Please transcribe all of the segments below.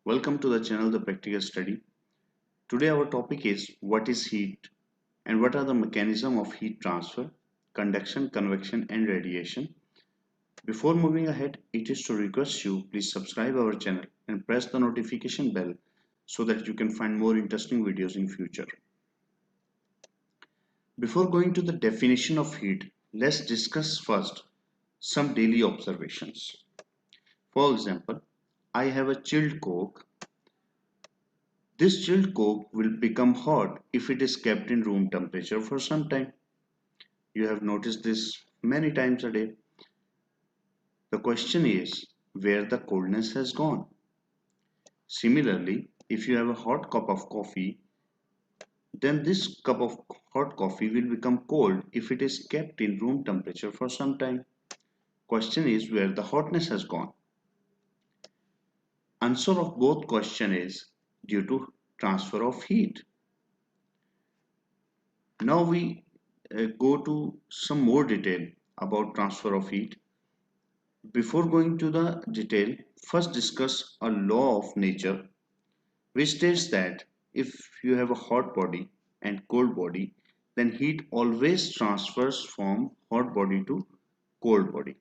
Welcome to the channel The Practical Study. Today our topic is what is heat and what are the mechanism of heat transfer, conduction, convection and radiation. Before moving ahead, it is to request you please subscribe our channel and press the notification bell so that you can find more interesting videos in future. Before going to the definition of heat, let's discuss first some daily observations. For example, I have a chilled Coke. This chilled Coke will become hot if it is kept in room temperature for some time. You have noticed this many times a day. The question is where the coldness has gone. Similarly, if you have a hot cup of coffee, then this cup of hot coffee will become cold if it is kept in room temperature for some time. Question is where the hotness has gone. Answer of both question is due to transfer of heat. Now we go to some more detail about transfer of heat. Before going to the detail, first discuss a law of nature which states that if you have a hot body and cold body, then heat always transfers from hot body to cold body.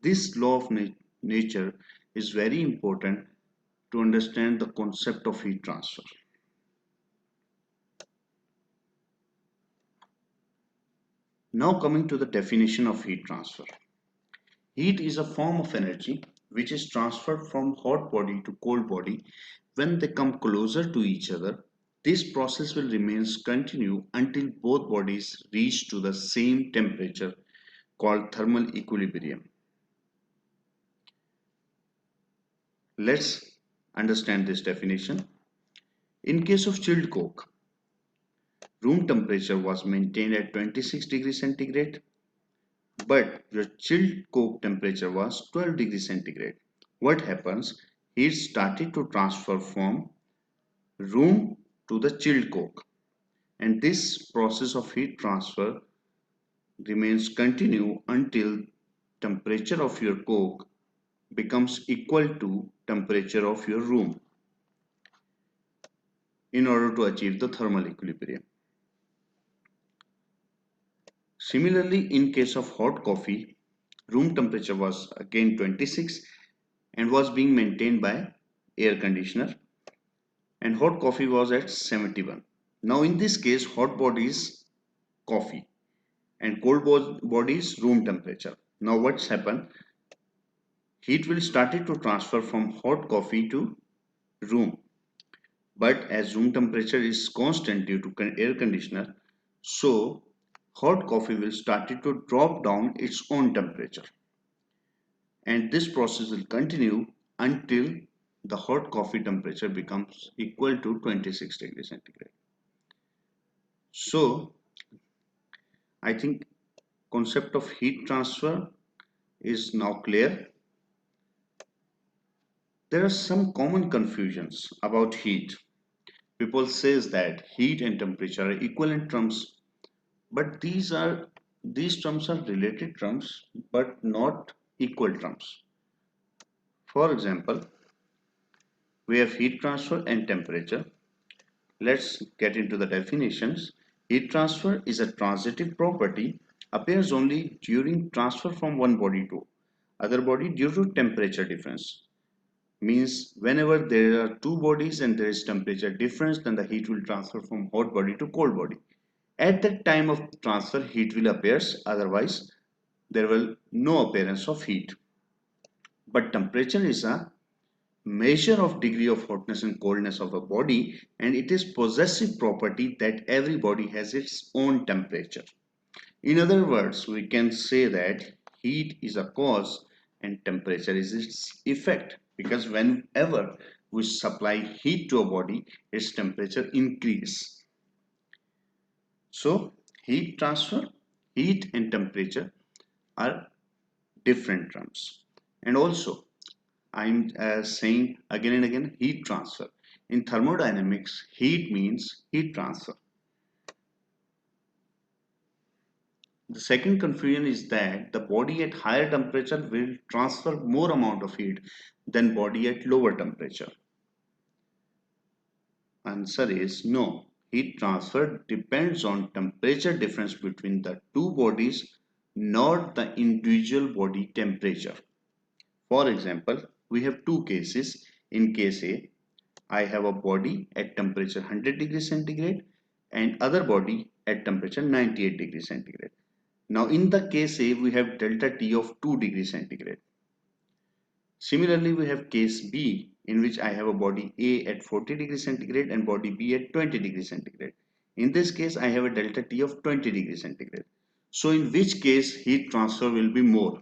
This law of nature is very important to understand the concept of heat transfer. Now coming to the definition of heat transfer. Heat is a form of energy which is transferred from hot body to cold body when they come closer to each other. This process will remain continue until both bodies reach to the same temperature called thermal equilibrium. Let's understand this definition. In case of chilled Coke, room temperature was maintained at 26 degrees centigrade, but your chilled Coke temperature was 12 degrees centigrade. What happens? Heat started to transfer from room to the chilled Coke, and this process of heat transfer remains continue until temperature of your Coke becomes equal to temperature of your room in order to achieve the thermal equilibrium. Similarly, in case of hot coffee, room temperature was again 26 and was being maintained by air conditioner, and hot coffee was at 71. Now in this case, hot body is coffee and cold body is room temperature. Now what's happened? Heat will started to transfer from hot coffee to room, but as room temperature is constant due to air conditioner, so hot coffee will started to drop down its own temperature, and this process will continue until the hot coffee temperature becomes equal to 26 degrees centigrade. So I think concept of heat transfer is now clear. There are some common confusions about heat. People says that heat and temperature are equivalent terms, but these terms are related terms but not equal terms. For example, we have heat transfer and temperature. Let's get into the definitions. Heat transfer is a transitive property, appears only during transfer from one body to other body due to temperature difference. Means whenever there are two bodies and there is temperature difference, then the heat will transfer from hot body to cold body. At that time of transfer, heat will appear, otherwise there will no appearance of heat. But temperature is a measure of degree of hotness and coldness of a body, and it is possessive property that every body has its own temperature. In other words, we can say that heat is a cause and temperature is its effect, because whenever we supply heat to a body, its temperature increase. So heat transfer, heat and temperature are different terms. And also I'm saying again and again, heat transfer. In thermodynamics, heat means heat transfer. The second confusion is that the body at higher temperature will transfer more amount of heat than body at lower temperature. Answer is no. Heat transfer depends on temperature difference between the two bodies, not the individual body temperature. For example, we have two cases. In case A, I have a body at temperature 100 degrees centigrade and other body at temperature 98 degrees centigrade. Now in the case A, we have delta T of 2 degrees centigrade. Similarly, we have case B, in which I have a body A at 40 degrees centigrade and body B at 20 degrees centigrade. In this case, I have a delta T of 20 degrees centigrade. So in which case heat transfer will be more?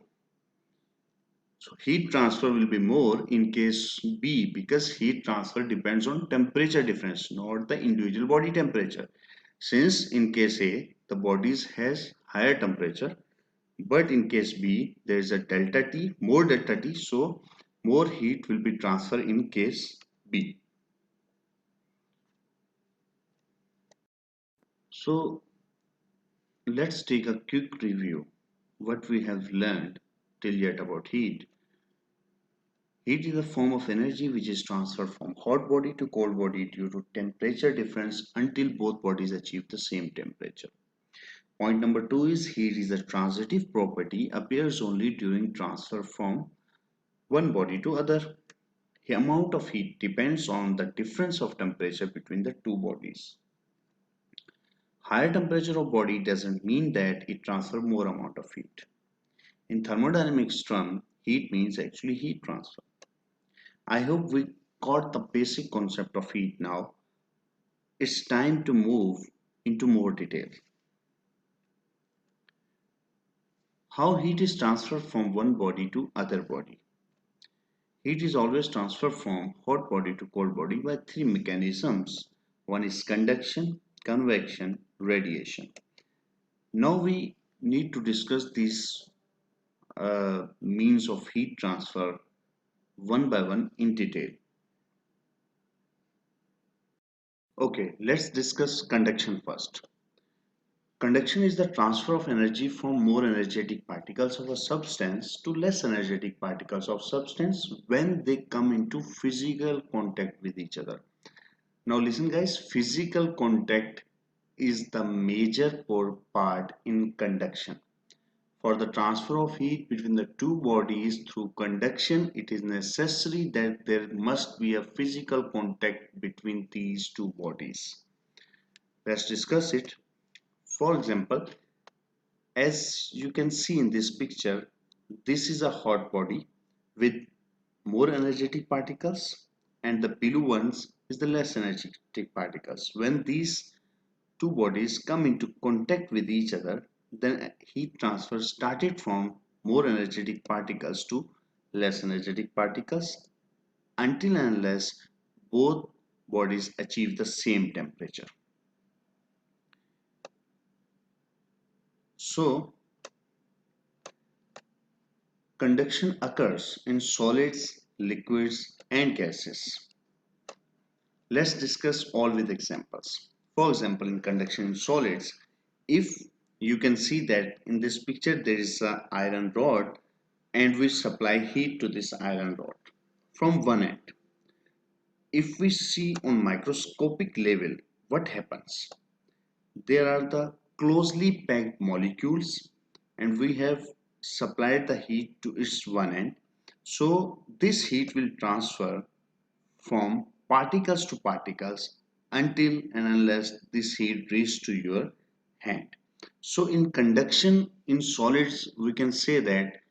So heat transfer will be more in case B, because heat transfer depends on temperature difference, not the individual body temperature. Since in case A, the bodies has higher temperature, but in case B, there is a delta T, more delta T, so more heat will be transferred in case B. So let's take a quick review what we have learned till yet about heat. Heat is a form of energy which is transferred from hot body to cold body due to temperature difference until both bodies achieve the same temperature. Point number two is heat is a transitive property, appears only during transfer from one body to other. The amount of heat depends on the difference of temperature between the two bodies. Higher temperature of body doesn't mean that it transfers more amount of heat. In thermodynamics term, heat means actually heat transfer. I hope we got the basic concept of heat now. It's time to move into more detail. How heat is transferred from one body to other body. Heat is always transferred from hot body to cold body by three mechanisms. One is conduction, convection, radiation. Now we need to discuss these means of heat transfer one by one in detail. Okay, let's discuss conduction first. Conduction is the transfer of energy from more energetic particles of a substance to less energetic particles of substance when they come into physical contact with each other. Now listen guys, physical contact is the major part in conduction. For the transfer of heat between the two bodies through conduction, it is necessary that there must be a physical contact between these two bodies. Let's discuss it. For example, as you can see in this picture, this is a hot body with more energetic particles, and the below ones is the less energetic particles. When these two bodies come into contact with each other, then heat transfer started from more energetic particles to less energetic particles until and unless both bodies achieve the same temperature. So conduction occurs in solids, liquids, and gases. Let's discuss all with examples. For example, in conduction in solids, if you can see that in this picture there is an iron rod and we supply heat to this iron rod from one end. If we see on microscopic level, what happens? There are the closely packed molecules and we have supplied the heat to its one end. So this heat will transfer from particles to particles until and unless this heat reaches to your hand. So in conduction in solids, we can say that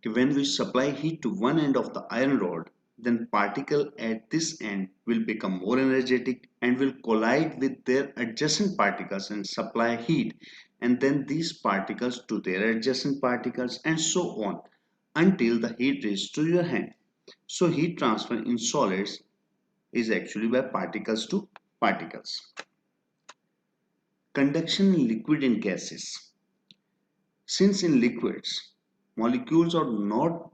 when we supply heat to one end of the iron rod, then particle at this end will become more energetic and will collide with their adjacent particles and supply heat, and then these particles to their adjacent particles and so on until the heat reaches to your hand. So heat transfer in solids is actually by particles to particles. Conduction in liquid and gases. Since in liquids, molecules are not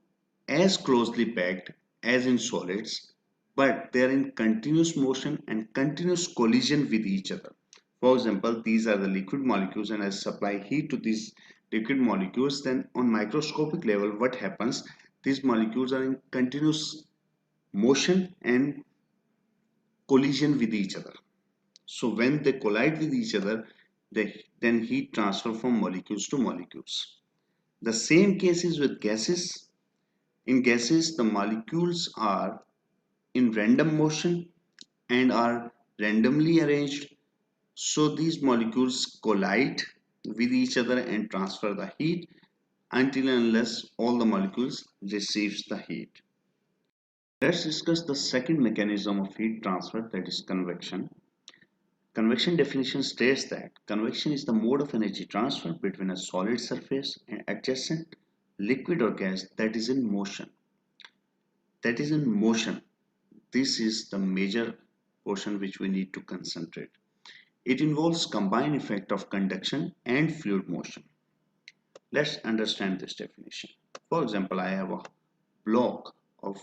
as closely packed as in solids, but they are in continuous motion and continuous collision with each other. For example, these are the liquid molecules and I supply heat to these liquid molecules, then on microscopic level what happens? These molecules are in continuous motion and collision with each other. So when they collide with each other, then heat transfer from molecules to molecules. The same case is with gases. In gases, the molecules are in random motion and are randomly arranged. So these molecules collide with each other and transfer the heat until and unless all the molecules receives the heat. Let's discuss the second mechanism of heat transfer, that is convection. Convection definition states that convection is the mode of energy transfer between a solid surface and adjacent liquid or gas that is in motion. That is in motion. This is the major portion which we need to concentrate. It involves combined effect of conduction and fluid motion. Let's understand this definition. For example, I have a block of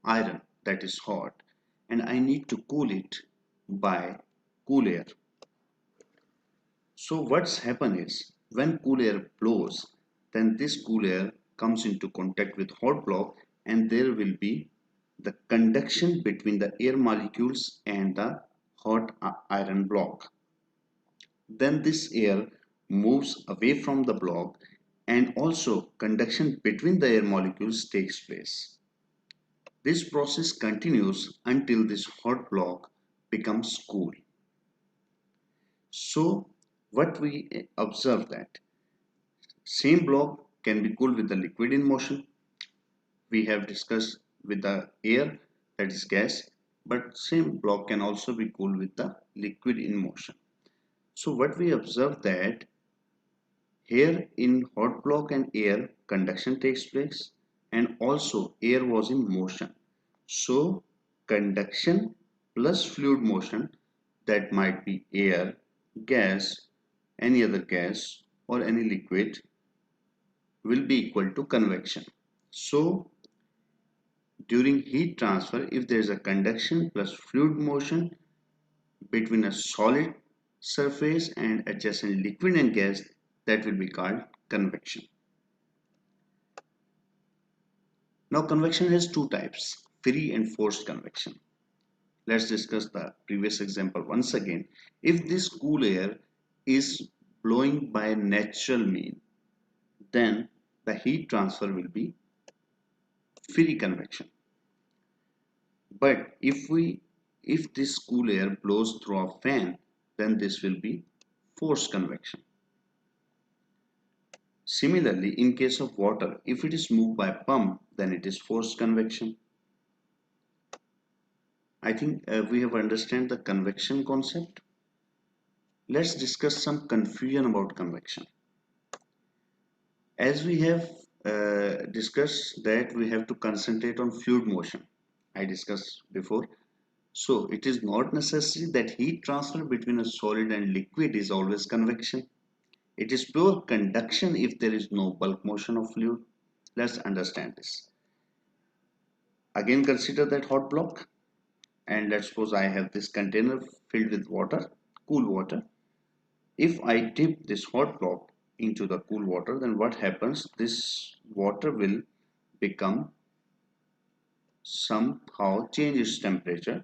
iron that is hot and I need to cool it by cool air. So what's happened is when cool air blows, then this cool air comes into contact with hot block and there will be the conduction between the air molecules and the hot iron block. Then this air moves away from the block and also conduction between the air molecules takes place. This process continues until this hot block becomes cool. So what we observe that same block can be cooled with the liquid in motion. We have discussed with the air, that is gas, but same block can also be cooled with the liquid in motion. So what we observe that here in hot block and air conduction takes place and also air was in motion. So conduction plus fluid motion, that might be air, gas, any other gas or any liquid, will be equal to convection. So during heat transfer, if there is a conduction plus fluid motion between a solid surface and adjacent liquid and gas, that will be called convection. Now convection has two types, free and forced convection. Let's discuss the previous example once again. If this cool air is blowing by natural mean, then the heat transfer will be free convection. But if this cool air blows through a fan, then this will be forced convection. Similarly, in case of water, if it is moved by pump, then it is forced convection. I think we have understand the convection concept. Let's discuss some confusion about convection. As we have discussed that we have to concentrate on fluid motion, I discussed before. So it is not necessary that heat transfer between a solid and liquid is always convection. It is pure conduction if there is no bulk motion of fluid. Let's understand this. Again, consider that hot block, and let's suppose I have this container filled with water, cool water. If I dip this hot block into the cool water, then what happens? This water will become somehow change its temperature.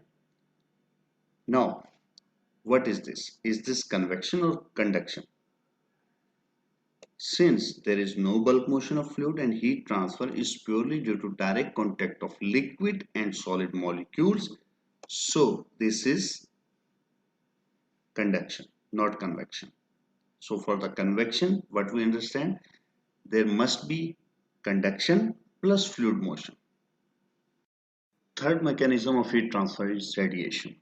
Now, what is this? Is this convection or conduction? Since there is no bulk motion of fluid and heat transfer is purely due to direct contact of liquid and solid molecules, so this is conduction, not convection. So for the convection, what we understand, there must be conduction plus fluid motion. Third mechanism of heat transfer is radiation.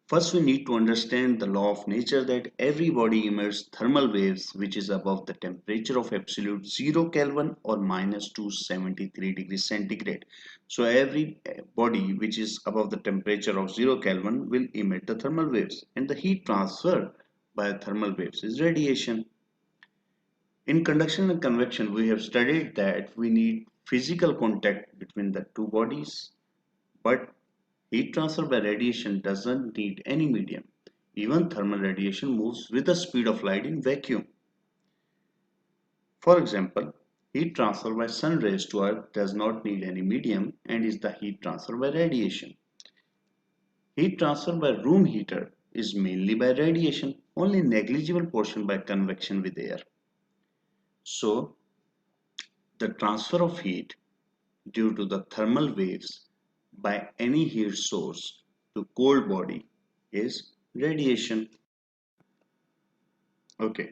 First, we need to understand the law of nature that every body emits thermal waves which is above the temperature of absolute 0 Kelvin or minus 273 degrees centigrade. So every body which is above the temperature of 0 Kelvin will emit the thermal waves, and the heat transfer by thermal waves is radiation. In conduction and convection, we have studied that we need physical contact between the two bodies, but heat transfer by radiation doesn't need any medium. Even thermal radiation moves with the speed of light in vacuum. For example, heat transfer by sun rays to earth does not need any medium and is the heat transfer by radiation. Heat transfer by room heater is mainly by radiation, only negligible portion by convection with air. So the transfer of heat due to the thermal waves by any heat source to cold body is radiation. Okay,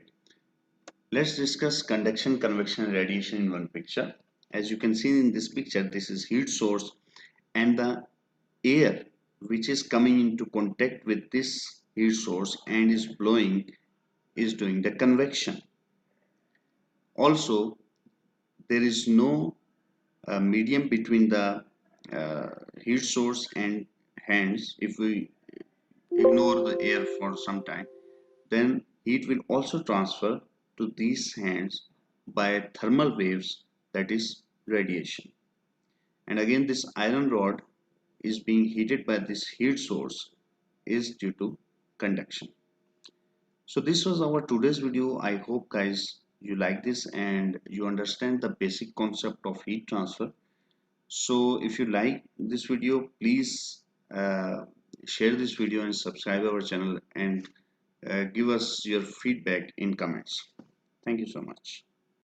let's discuss conduction, convection, and radiation in one picture. As you can see in this picture, this is heat source and the air which is coming into contact with this heat source and is blowing is doing the convection. Also, there is no medium between the uh, heat source and hands. If we ignore the air for some time, then heat will also transfer to these hands by thermal waves, that is radiation. And again, this iron rod is being heated by this heat source is due to conduction. So this was our today's video. I hope guys you like this and you understand the basic concept of heat transfer. So if you like this video, please share this video and subscribe our channel and give us your feedback in comments. Thank you so much.